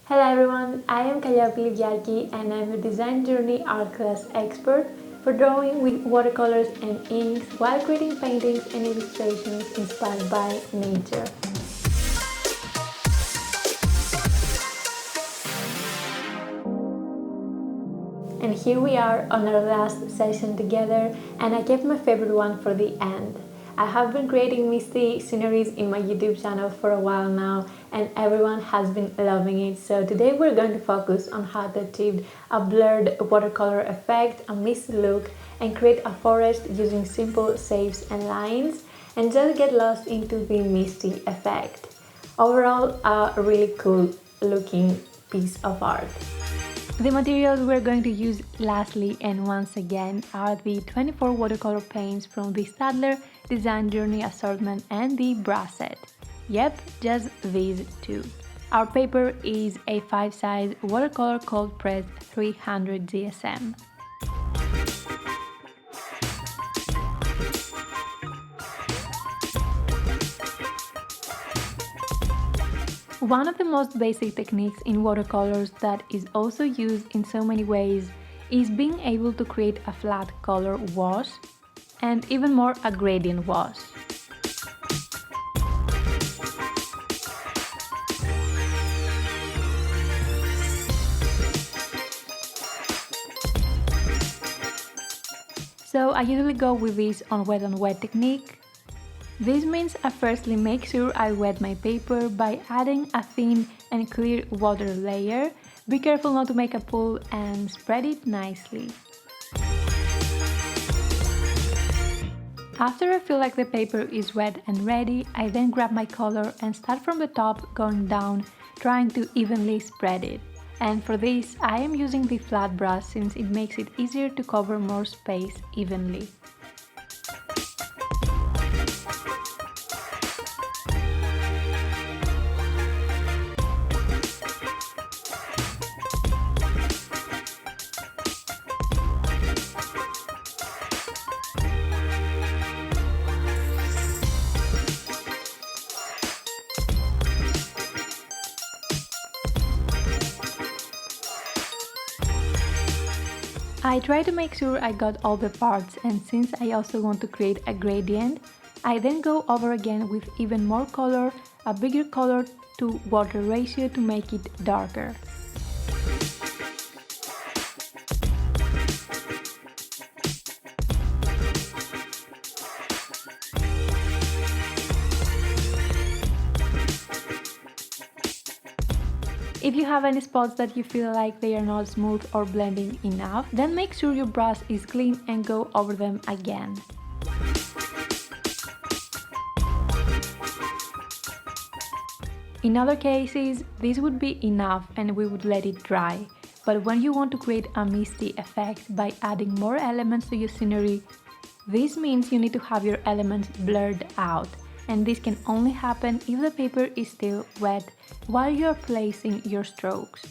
Hello everyone, I am Kaya Piligyarki and I am a Design Journey art class expert for drawing with watercolors and inks while creating paintings and illustrations inspired by nature. And here we are on our last session together, and I kept my favorite one for the end. I have been creating misty sceneries in my YouTube channel for a while now, and everyone has been loving it. So today we're going to focus on how to achieve a blurred watercolor effect, a misty look, and create a forest using simple shapes and lines, and just get lost into the misty effect. Overall, a really cool looking piece of art. The materials we're going to use lastly and once again are the 24 watercolor paints from the Stadler Design Journey assortment and the brush set. Yep, just these two. Our paper is a 5-size watercolor cold press 300 GSM. One of the most basic techniques in watercolors that is also used in so many ways is being able to create a flat color wash and even more a gradient wash. So I usually go with this on wet technique. This means I firstly make sure I wet my paper by adding a thin and clear water layer. Be careful not to make a pool and spread it nicely. After I feel like the paper is wet and ready, I then grab my color and start from the top going down, trying to evenly spread it. And for this, I am using the flat brush since it makes it easier to cover more space evenly. I try to make sure I got all the parts, and since I also want to create a gradient, I then go over again with even more color, a bigger color to water ratio to make it darker. If you have any spots that you feel like they are not smooth or blending enough, then make sure your brush is clean and go over them again. In other cases, this would be enough and we would let it dry. But when you want to create a misty effect by adding more elements to your scenery, this means you need to have your elements blurred out. And this can only happen if the paper is still wet while you are placing your strokes.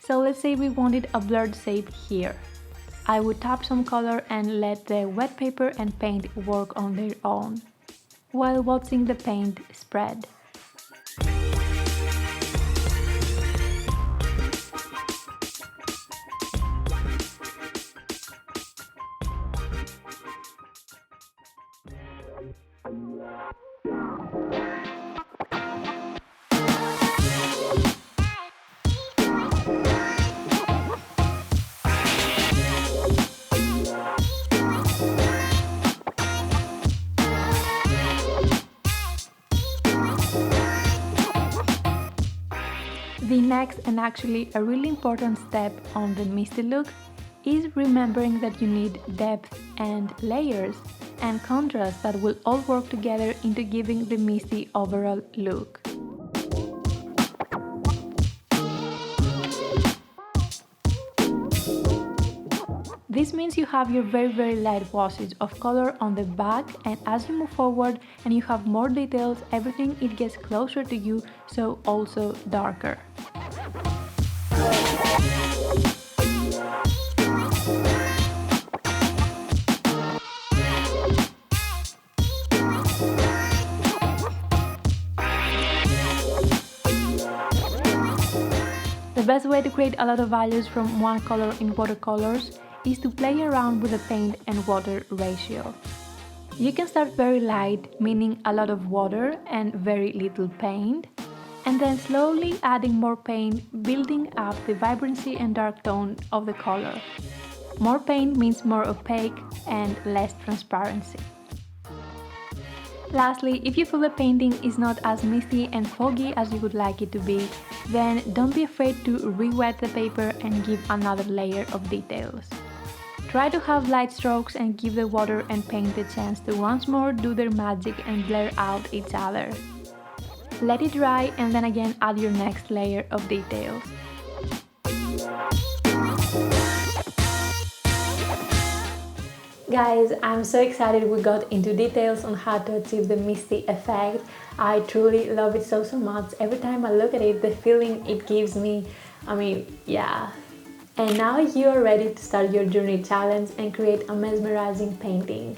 So let's say we wanted a blurred shape here. I would tap some color and let the wet paper and paint work on their own, while watching the paint spread. The next and actually a really important step on the misty look is remembering that you need depth and layers and contrast that will all work together into giving the misty overall look. This means you have your very light washes of color on the back, and as you move forward and you have more details, everything it gets closer to you, so also darker. best way to create a lot of values from one color in watercolors is to play around with the paint and water ratio. You can start very light, meaning a lot of water and very little paint, and then slowly adding more paint, building up the vibrancy and dark tone of the color. More paint means more opaque and less transparency. Lastly, if you feel the painting is not as misty and foggy as you would like it to be, then don't be afraid to re-wet the paper and give another layer of details. Try to have light strokes and give the water and paint the chance to once more do their magic and blur out each other. Let it dry and then again add your next layer of details. Guys, I'm so excited we got into details on how to achieve the misty effect. I truly love it so much. Every time I look at it, the feeling it gives me, yeah. And now you are ready to start your journey challenge and create a mesmerizing painting.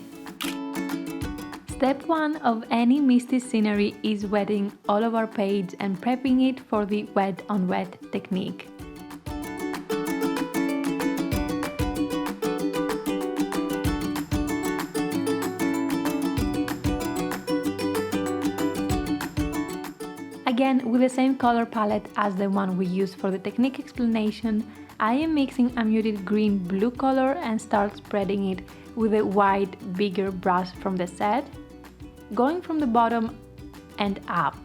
Step 1 of any misty scenery is wetting all of our page and prepping it for the wet on wet technique. Again, with the same color palette as the one we used for the technique explanation, I am mixing a muted green-blue color and start spreading it with a wide, bigger brush from the set, going from the bottom and up.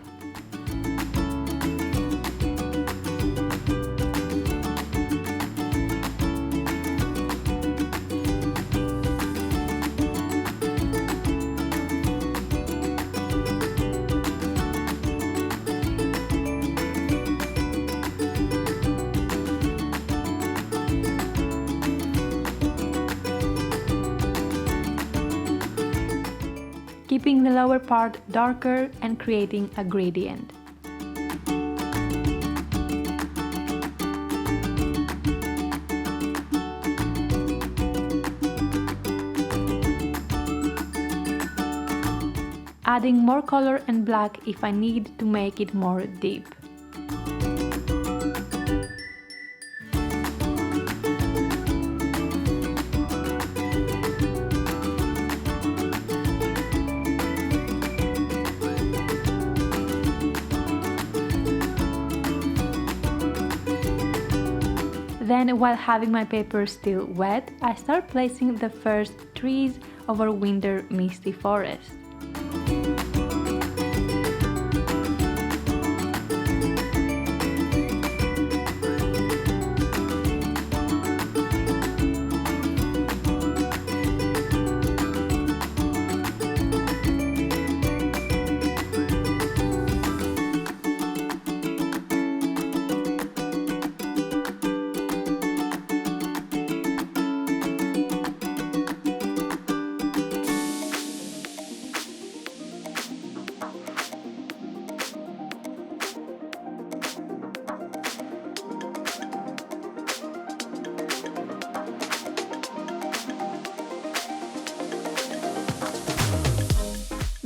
Keeping the lower part darker and creating a gradient. Adding more color and black if I need to make it more deep. Then, while having my paper still wet, I start placing the first trees of our winter misty forest.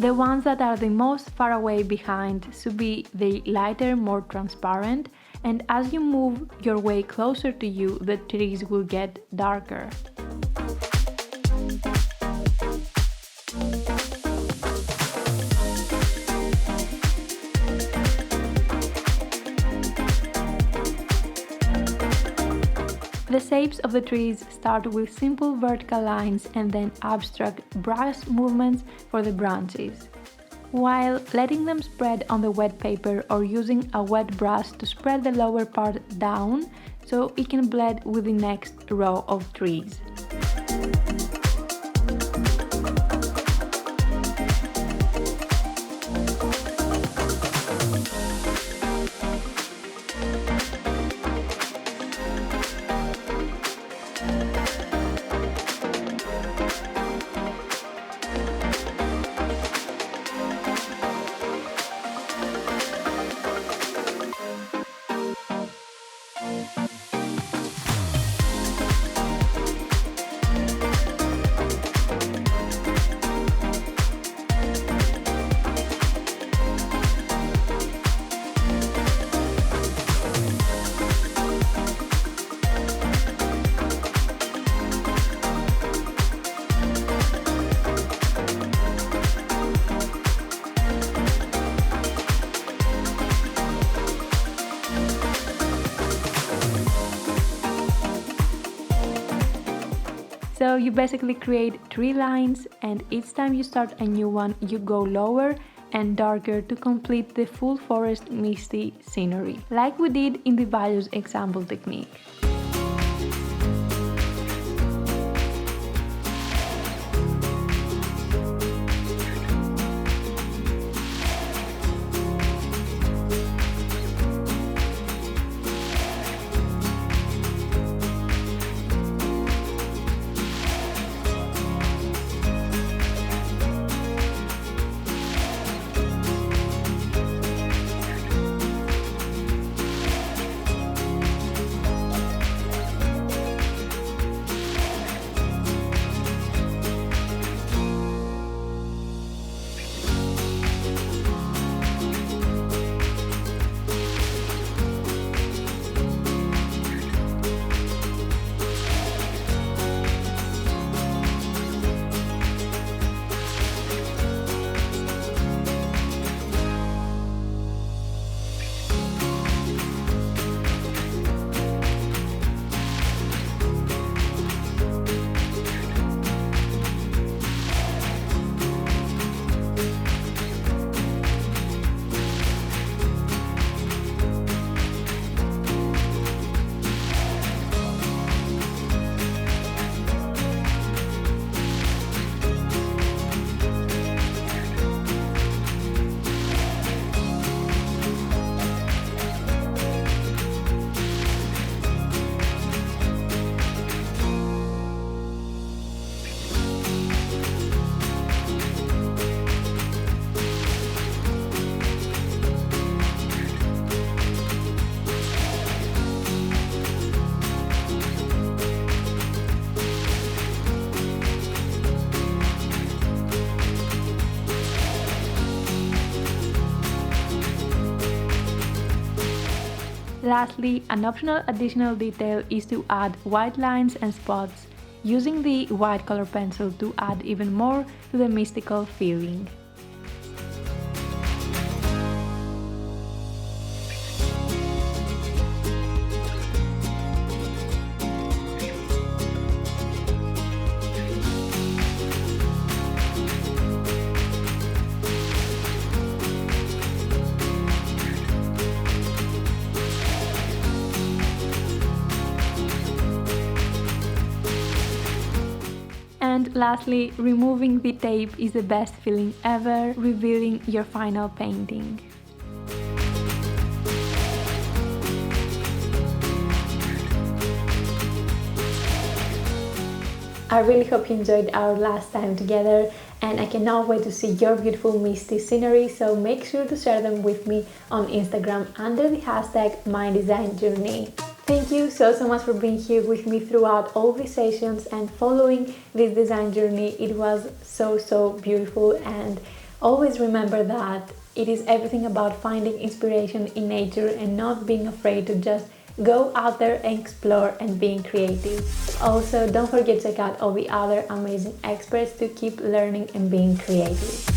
The ones that are the most far away behind should be the lighter, more transparent, and as you move your way closer to you, the trees will get darker. The shapes of the trees start with simple vertical lines and then abstract brush movements for the branches, while letting them spread on the wet paper or using a wet brush to spread the lower part down so it can blend with the next row of trees. So you basically create 3 lines, and each time you start a new one, you go lower and darker to complete the full forest misty scenery, like we did in the values example technique. Lastly, an optional additional detail is to add white lines and spots, using the white color pencil to add even more to the mystical feeling. And lastly, removing the tape is the best feeling ever, revealing your final painting. I really hope you enjoyed our last time together, and I cannot wait to see your beautiful misty scenery, so make sure to share them with me on Instagram under the hashtag MyDesignJourney. Thank you so much for being here with me throughout all these sessions and following this design journey. It was so beautiful, and always remember that it is everything about finding inspiration in nature and not being afraid to just go out there and explore and being creative. Also, don't forget to check out all the other amazing experts to keep learning and being creative.